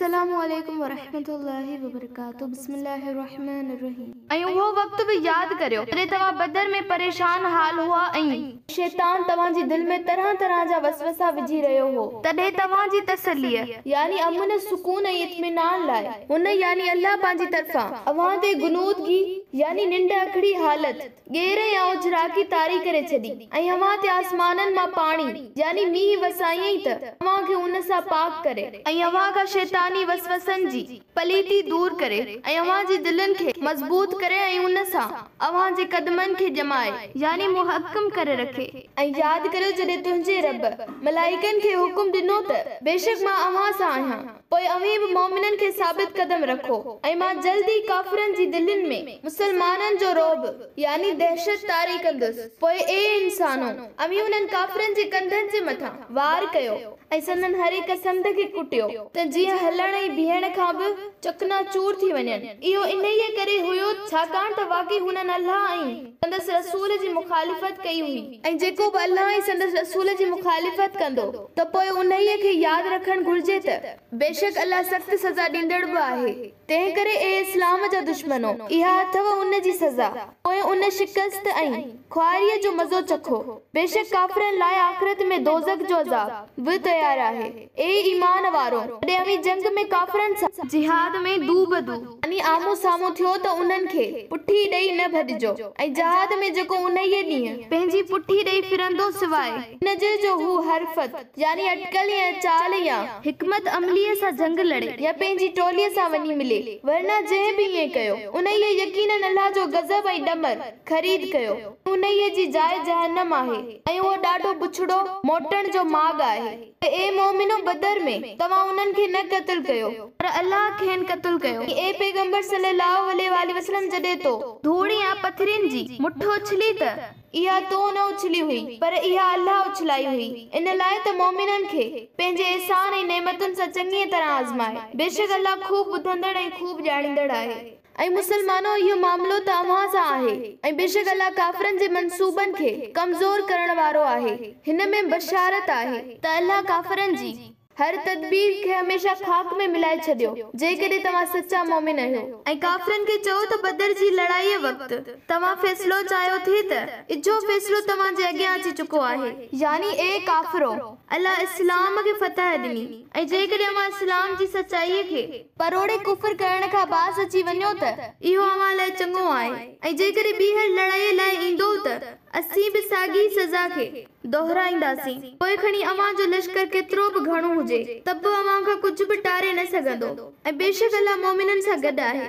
अस्सलामु अलैकुम वरहमतुल्लाहि वबरकातुहू। बिस्मिल्लाहिर्रहमानिर्रहीम। ऐं उहो वक़्तु बि यादि करियो जॾहिं तव्हां बदर में परेशान हाल हुआ ऐं शैतान तव्हांजी दिलि में तरह तरह जा वसवसा विझी रहियो हो। तॾहिं तव्हांजी तसल्लीअ यानी अमन सुकून ऐं इत्मीनान लाइ हुन यानी अल्लाह पंहिंजी तरफ़ां अव्हां ते गुनूदगी यानी निंड अखड़ी हालत गेर या उजराकी तारी करे छॾी ऐं अव्हां ते आसमाननि मां पाणी यानी मींहुं वसायईं त अव्हां खे उन सां पाक करे ऐं अव्हां खां शैतानी वसवसनि जी पलीती दूर करे ऐं अव्हां जी दिलनि खे मज़बूत करे ऐं उन सां अव्हां जे कदमनि खे जमाए यानी मुहक्कम करे रखे। ऐं यादि करियो जॾहिं तुंहिंजे रब मलाइकनि खे हुकुम ॾिनो त बेशक मां अव्हां सां आहियां, पोइ अव्हीं बि मोमिननि खे साबित कदम रखो ऐं मां जल्दी काफ़िरनि जी दिलनि में मुसलमाननि जो रोब यानी दहशत तारी कंदुसि। पोइ ए इंसानो अव्हीं उन्हनि काफ़िरनि जे कंधनि जे मथां वार कयो ऐं संदन हर हिक संद खे कुटियो त जीअं हलण ऐं बीहण खां बि चकनाचूर थी वञनि। इहो इन्हीअ करे हुयो छाकाणि त वाकई हुननि अल्लाह ऐं संदसि रसूल जी मुखालिफ़त कई हुई ऐं जेको बि अल्लाह ऐं संदसि रसूल जी मुखालिफ़त कंदो त पोइ उन्हीअ खे यादि रखणु घुर्जे त बेशक अल्लाह सख़्त सज़ा ॾींदड़ बि आहे। तंहिं करे ए इस्लाम जा दुश्मनो इहा अथव उन जी सज़ा, पोइ उन शिकस्त ऐं ख्वारीअ जो मज़ो चखो। बेशक काफ़िरनि लाइ आख़िरत में दोज़ख जो अज़ाब बि तयार आहे। ए ईमान वारो जॾहिं अव्हीं जंग में काफ़िरनि सां जिहाद में दू बदू यानी आमो साम्हूं थियो त उन्हनि खे पुठी ॾेई न भॼिजो ऐं जहाद में जेको उन्हीअ ॾींहुं पंहिंजी पुठी ॾेई फिरंदो सिवाइ इन जे जो हू हरफत यानी अटकल या चाल या हिकमत अमलीअ सां जंग लड़े या पंहिंजी टोलीअ सां वञी मिले, वरना जंहिं बि ईअं कयो उन्हीअ यकीनन अल्लाह जो गज़ब ऐं ॾमर ख़रीद कयो। उन्हीअ जी जाइ जहन्नम आहे ऐं उहो ॾाढो बुछड़ो मोटण जो माॻ आहे। ए मोमिनो बदर में तव्हां उन्हनि खे न क़त्ल कयो पर अल्लाह खेनि क़त्ल कयो। ए पैगंबर सल्लल्लाहु अलैहि वसल्लम जॾहिं तो धूड़ी या पथरिन जी मुठ उछली त इहा तो न उछली हुई पर इहा अल्लाह उछलाई हुई, इन लाइ त मोमिननि खे पंहिंजे एहसान ऐं नेमतुनि सां चङी तरह आज़माए। बेशक अल्लाह खूब ॿुधंदड़ ऐं खूब ॼाणींदड़ आहे। ऐं मुसलमानो इहो मामलो त अव्हां सां आहे ऐं बेशक अल्लाह काफ़िरनि जे मंसूबनि खे कमज़ोर करण वारो आहे। हिन में बशारत आहे त अल्लाह काफ़िरनि जी हर तदबीर खे हमेशा खाक में मिलाए छॾियो जेकॾहिं तव्हां सच्चा मोमिन आहियो। ऐं काफ़िरनि खे चओ त बदर जी लड़ाईअ वक़्तु तव्हां फ़ैसिलो चाहियो थिए त इजो फ़ैसिलो तव्हां जे अॻियां अची चुको आहे यानी ए काफ़िरो अल्लाह इस्लाम खे फतह ॾिनी ऐं जेकॾहिं अव्हां इस्लाम जी सचाईअ खे परोड़े कुफ़र करण खां बाज़ अची वञो त इहो अव्हां लाइ चङो आहे। ऐं जेकॾहिं ॿीहर लड़ाईअ लाइ ईंदो त असीं बि साॻी सज़ा खे दोहराईंदासीं। पोइ खणी अव्हां जो लश्कर केतिरो बि घणो हुजे त बि अव्हां खां कुझु बि टारे न सघंदो ऐं बेशक अल्लाह मोमिननि सां गॾु आहे।